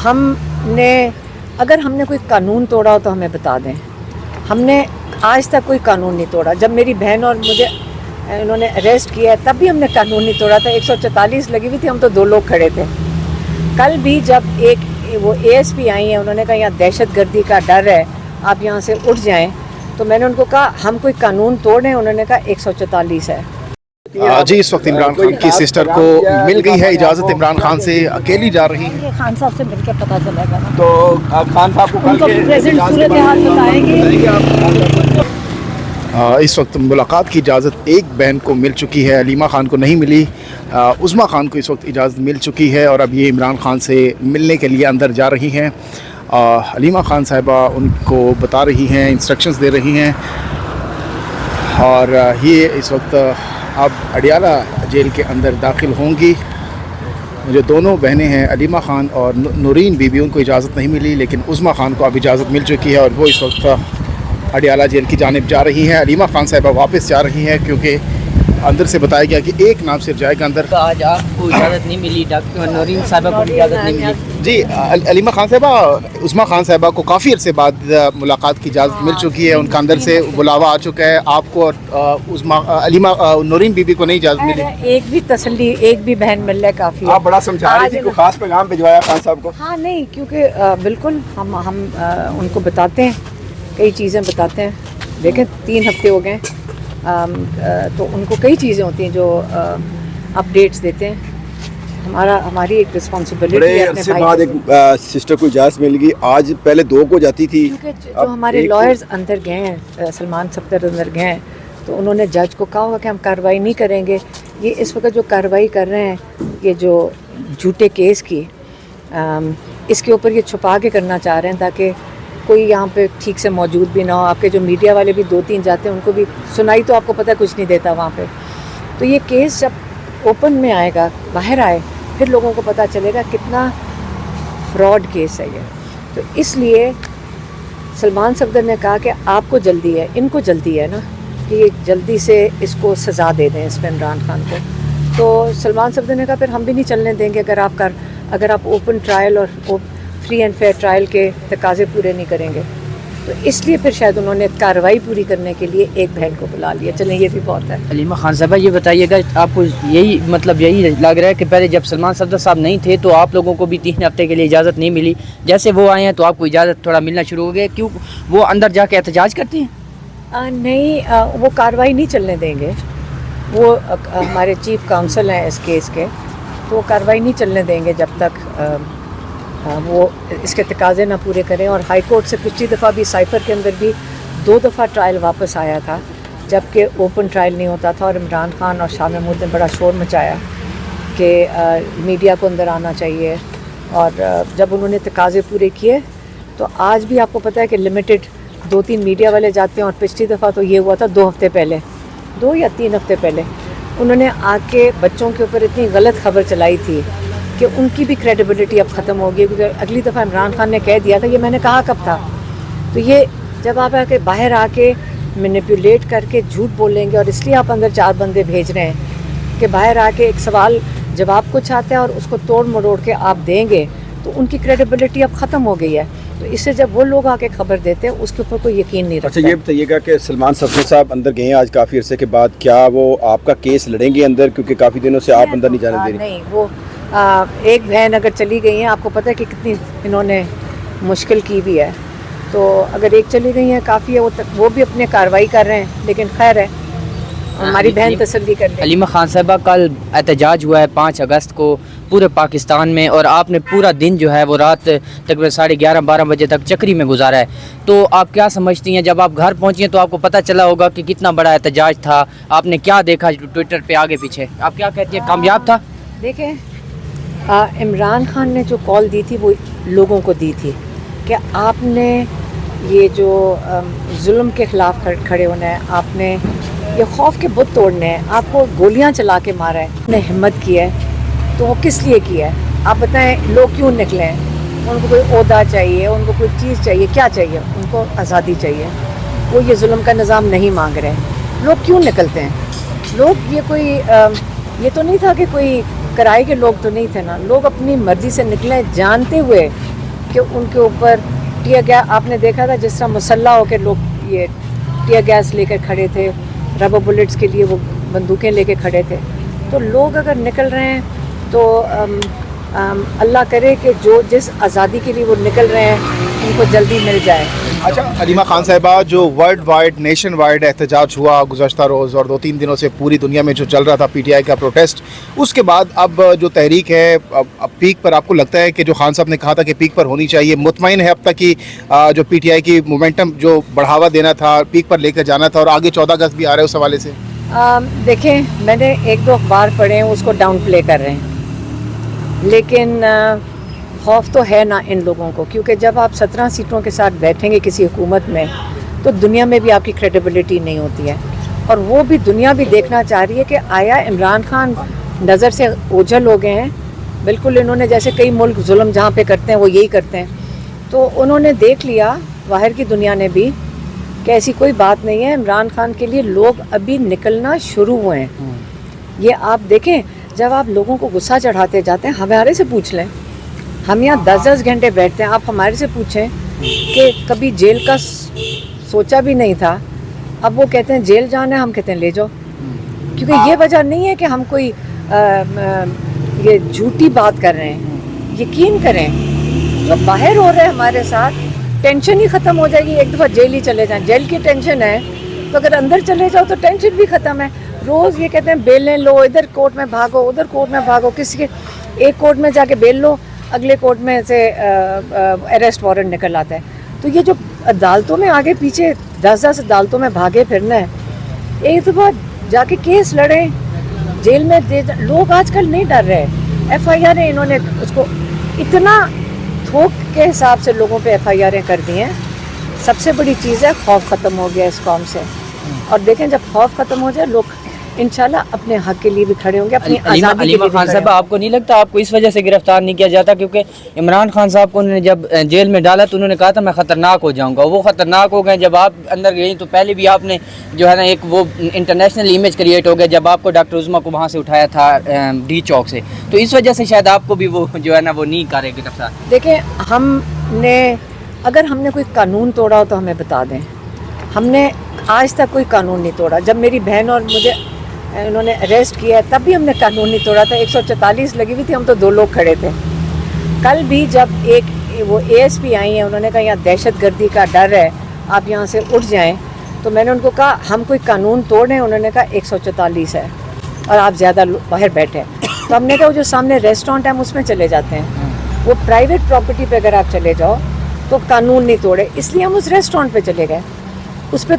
हमने अगर हमने कोई कानून तोड़ा हो तो हमें बता दें। हमने आज तक कोई कानून नहीं तोड़ा। जब मेरी बहन और मुझे इन्होंने अरेस्ट किया तब भी हमने कानून नहीं तोड़ा था। 144 लगी हुई थी, हम तो 2 लोग खड़े थे। कल भी जब वो ASP आई हैं, उन्होंने कहा यहाँ दहशतगर्दी का डर है, आप यहाँ से उठ जाएं, तो मैंने उनको कहा हम कोई कानून तोड़ रहे हैं। उन्होंने कहा 144 है। जी, इस वक्त इमरान खान की सिस्टर को मिल गई है इजाज़त। इमरान खान से अकेली जा रही है। खान साहब से मिलकर पता चलेगा ना, तो खान साहब को उनको प्रेजेंट सूरत हाल बताएंगे। इस वक्त मुलाकात की इजाज़त एक बहन को मिल चुकी है, अलीमा खान को नहीं मिली। उज़्मा खान को इस वक्त इजाज़त मिल चुकी है और अब ये इमरान खान से मिलने के लिए अंदर जा रही हैं। अलीमा खान साहिबा उनको बता रही हैं, इंस्ट्रक्शंस दे रही हैं और ये इस वक्त अब अडियाला जेल के अंदर दाखिल होंगी। जो दोनों बहनें हैं अलीमा खान और नूरीन बीबी, उनको इजाज़त नहीं मिली, लेकिन उज़्मा खान को अब इजाज़त मिल चुकी है और वो इस वक्त अडियाला जेल की जानिब जा रही हैं। अलीमा खान साहिबा वापस जा रही हैं क्योंकि अंदर से बताया गया कि एक नाम सिर्फ जाएगा अंदर। तो आज आपको इजाज़त नहीं मिली, डॉक्टर नूरीन साहिबा को इजाज़त नहीं मिली। जी, अलीमा खान साहिबा उस्मा खान साहिबा को काफ़ी अरसे बाद मुलाकात की इजाज़त मिल चुकी है। उनका अंदर से बुलावा आ चुका है। आपको और अलीमा नूरीन बीबी को नहीं इजाज़त मिली। एक भी तसल्ली, एक भी बहन मिल रहा काफ़ी। आप बड़ा समझा रही थी, कोई खास पैगाम भिजवाया खान साहब को? हाँ नहीं, क्योंकि बिल्कुल हम उनको बताते हैं, कई चीज़ें बताते हैं। देखें 3 हफ्ते हो गए, तो उनको कई चीज़ें होती हैं जो अपडेट्स देते हैं। हमारी एक रिस्पॉन्सिबिलिटी है अपने भाई बाद एक सिस्टर को इजाज़त मिल गई। आज पहले 2 को जाती थी, क्योंकि जो हमारे लॉयर्स अंदर गए हैं, सलमान सफ्दर अंदर गए हैं, तो उन्होंने जज को कहा होगा कि हम कार्रवाई नहीं करेंगे। ये इस वक्त जो कार्रवाई कर रहे हैं, ये जो झूठे केस की, इसके ऊपर ये छुपा के करना चाह रहे हैं ताकि कोई यहाँ पे ठीक से मौजूद भी ना हो। आपके जो मीडिया वाले भी 2-3 जाते हैं, उनको भी सुनाई तो आपको पता कुछ नहीं देता वहाँ पे। तो ये केस जब ओपन में आएगा, बाहर आए, फिर लोगों को पता चलेगा कितना फ्रॉड केस है ये। तो इसलिए सलमान सफदर ने कहा कि आपको जल्दी है, इनको जल्दी है ना, कि जल्दी से इसको सज़ा दे दें, इसमें इमरान खान को। तो सलमान सफदर ने कहा फिर हम भी नहीं चलने देंगे अगर आप ओपन ट्रायल और फ्री एंड फेयर ट्रायल के तकाजे पूरे नहीं करेंगे। तो इसलिए फिर शायद उन्होंने कार्रवाई पूरी करने के लिए एक बहन को बुला लिया। चलें, ये भी बहुत है। अलीमा खान साहबा, ये बताइएगा, आपको यही लग रहा है कि पहले जब सलमान सफदर साहब नहीं थे तो आप लोगों को भी 3 हफ्ते के लिए इजाज़त नहीं मिली, जैसे वो आए हैं तो आपको इजाज़त थोड़ा मिलना शुरू हो गया, क्यों वो अंदर जाके एहतजाज करते हैं? नहीं, वो कार्रवाई नहीं चलने देंगे। वो हमारे चीफ काउंसिल हैं इस केस के, तो वो कार्रवाई नहीं चलने देंगे जब तक वो इसके तकाजे ना पूरे करें। और हाई कोर्ट से पिछली दफ़ा भी साइफर के अंदर भी 2 दफ़ा ट्रायल वापस आया था, जबकि ओपन ट्रायल नहीं होता था। और इमरान खान और शाह महमूद ने बड़ा शोर मचाया कि मीडिया को अंदर आना चाहिए। और जब उन्होंने तकाजे पूरे किए तो आज भी आपको पता है कि लिमिटेड 2-3 मीडिया वाले जाते हैं। और पिछली दफ़ा तो ये हुआ था 2 हफ्ते पहले, 2 या 3 हफ्ते पहले, उन्होंने आके बच्चों के ऊपर इतनी गलत खबर चलाई थी कि उनकी भी क्रेडिबिलिटी अब ख़त्म हो गई। क्योंकि अगली दफ़ा इमरान खान ने कह दिया था, ये मैंने कहा कब था। तो ये जब आप आके बाहर आके मैनिपुलेट करके झूठ बोलेंगे, और इसलिए आप अंदर 4 बंदे भेज रहे हैं कि बाहर आके एक सवाल जवाब कुछ आता है और उसको तोड़ मरोड़ के आप देंगे, तो उनकी क्रेडिबिलिटी अब ख़त्म हो गई है। तो इससे जब वो लोग आके खबर देते हैं, उसके ऊपर कोई यकीन नहीं रखता। अच्छा, ये बताइएगा कि सलमान सफदर साहब अंदर गए हैं आज काफ़ी अरसे के बाद, क्या वो आपका केस लड़ेंगे अंदर, क्योंकि काफ़ी दिनों से आप अंदर नहीं जाने दे रही? नहीं, वो एक बहन अगर चली गई हैं, आपको पता है कि कितनी इन्होंने मुश्किल की भी है, तो अगर एक चली गई है काफ़ी है। वो भी अपने कार्रवाई कर रहे हैं, लेकिन खैर है, हमारी बहन तसल्ली कर रही। अलीमा खान साहबा, कल एहतजाज हुआ है 5 अगस्त को पूरे पाकिस्तान में, और आपने पूरा दिन जो है वो रात तकरीबन 11:30-12 बजे तक चक्री में गुजारा है। तो आप क्या समझती हैं, जब आप घर पहुँची हैं तो आपको पता चला होगा कि कितना बड़ा एहतजाज था, आपने क्या देखा ट्विटर पे आगे पीछे, आप क्या कहती हैं, कामयाब था? देखें, इमरान खान ने जो कॉल दी थी वो लोगों को दी थी कि आपने ये जो जुल्म के ख़िलाफ़ खड़े होना है, आपने ये खौफ के बुत तोड़ने हैं, आपको गोलियां चला के मारा है, उन्हें हिम्मत की है, तो वो किस लिए किया है? आप बताएं, लोग क्यों निकले हैं? उनको कोई ओहदा चाहिए, उनको कोई चीज़ चाहिए, क्या चाहिए? उनको आज़ादी चाहिए। वो ये जुल्म का निज़ाम नहीं मांग रहे। लोग क्यों निकलते हैं? लोग ये तो नहीं था कि कोई किराए के लोग तो नहीं थे ना, लोग अपनी मर्ज़ी से निकले, जानते हुए कि उनके ऊपर टीयर गैस, आपने देखा था जिस तरह मुसल्ला होकर लोग ये टीयर गैस लेकर खड़े थे, रबर बुलेट्स के लिए वो बंदूकें लेके खड़े थे। तो लोग अगर निकल रहे हैं तो अल्लाह करे कि जो जिस आज़ादी के लिए वो निकल रहे हैं उनको जल्दी मिल जाए। अच्छा हलीमा खान साहिबा, जो वर्ल्ड वाइड नेशन वाइड एहतजाज हुआ गुज़श्ता रोज़ और 2-3 दिनों से पूरी दुनिया में जो चल रहा था पीटीआई का प्रोटेस्ट, उसके बाद अब जो तहरीक है अब पीक पर, आपको लगता है कि जो खान साहब ने कहा था कि पीक पर होनी चाहिए, मुतमईन है अब तक कि जो पीटीआई की मोमेंटम जो बढ़ावा देना था, पीक पर लेकर जाना था, और आगे 14 अगस्त भी आ रहे हैं उस हवाले से? देखें, मैंने 1-2 अखबार पढ़े हैं उसको डाउन प्ले कर रहे हैं, लेकिन खौफ तो है ना इन लोगों को, क्योंकि जब आप 17 सीटों के साथ बैठेंगे किसी हुकूमत में तो दुनिया में भी आपकी क्रेडिबिलिटी नहीं होती है। और वो भी दुनिया भी देखना चाह रही है कि आया इमरान खान नज़र से ओझल हो गए हैं। बिल्कुल इन्होंने, जैसे कई मुल्क जुल्म जहाँ पे करते हैं वो यही करते हैं, तो उन्होंने देख लिया बाहर की दुनिया ने भी कि ऐसी कोई बात नहीं है। इमरान खान के लिए लोग अभी निकलना शुरू हुए हैं। ये आप देखें, जब आप लोगों को गुस्सा चढ़ाते जाते हैं, हमारे से पूछ लें, हम यहाँ 10-10 घंटे बैठते हैं, आप हमारे से पूछें कि कभी जेल का सोचा भी नहीं था, अब वो कहते हैं जेल जाना है, हम कहते हैं ले जाओ। क्योंकि ये वजह नहीं है कि हम कोई ये झूठी बात कर रहे हैं। यकीन करें, जो बाहर हो रहा है हमारे साथ, टेंशन ही ख़त्म हो जाएगी। एक दफ़ा जेल ही चले जाएं, जेल की टेंशन है तो अगर अंदर चले जाओ तो टेंशन भी ख़त्म है। रोज़ ये कहते हैं बेलें लो, इधर कोर्ट में भागो, उधर कोर्ट में भागो, किसी के एक कोर्ट में जाके बेल लो, अगले कोर्ट में से अरेस्ट वारंट निकल आता है। तो ये जो अदालतों में आगे पीछे 10-10 अदालतों में भागे फिरना है, एक दफ़ा जाके केस लड़ें, जेल में दे। लोग आजकल नहीं डर रहे। FIR इन्होंने उसको इतना थोक के हिसाब से लोगों पे FIR कर दी हैं। सबसे बड़ी चीज़ है खौफ ख़त्म हो गया इस कौम से। और देखें, जब खौफ ख़त्म हो जाए, लोग इंशाल्लाह अपने हक के लिए भी खड़े होंगे, अपनी आज़ादी के लिए भी खान खड़े साहब, आपको नहीं लगता आपको इस वजह से गिरफ्तार नहीं किया जाता क्योंकि इमरान खान साहब को उन्होंने जब जेल में डाला तो उन्होंने कहा था मैं ख़तरनाक हो जाऊंगा, वो ख़तरनाक हो गए। जब आप अंदर गई तो पहले भी आपने जो है ना एक वो इंटरनेशनल इमेज क्रिएट हो गया जब आपको डॉक्टर उज़्मा को वहाँ से उठाया था डी चौक से, तो इस वजह से शायद आपको भी वो जो है ना वो नहीं करे गिरफ्तार। देखें, अगर हमने कोई कानून तोड़ा हो तो हमें बता दें। हमने आज तक कोई कानून नहीं तोड़ा। जब मेरी बहन और मुझे इन्होंने अरेस्ट किया तब भी हमने कानून नहीं तोड़ा था। 144 लगी हुई थी, हम तो 2 लोग खड़े थे। कल भी जब वो ASP आई हैं, उन्होंने कहा यहाँ दहशतगर्दी का डर है, आप यहाँ से उठ जाएं, तो मैंने उनको कहा हम कोई कानून तोड़ रहे हैं? उन्होंने कहा 144 है और आप ज़्यादा बाहर बैठे हैं। तो हमने कहा वो जो सामने रेस्टोरेंट है हम उसमें चले जाते हैं। वो प्राइवेट प्रॉपर्टी पे अगर आप चले जाओ तो कानून नहीं तोड़े, इसलिए हम उस रेस्टोरेंट पे चले गए। उस पर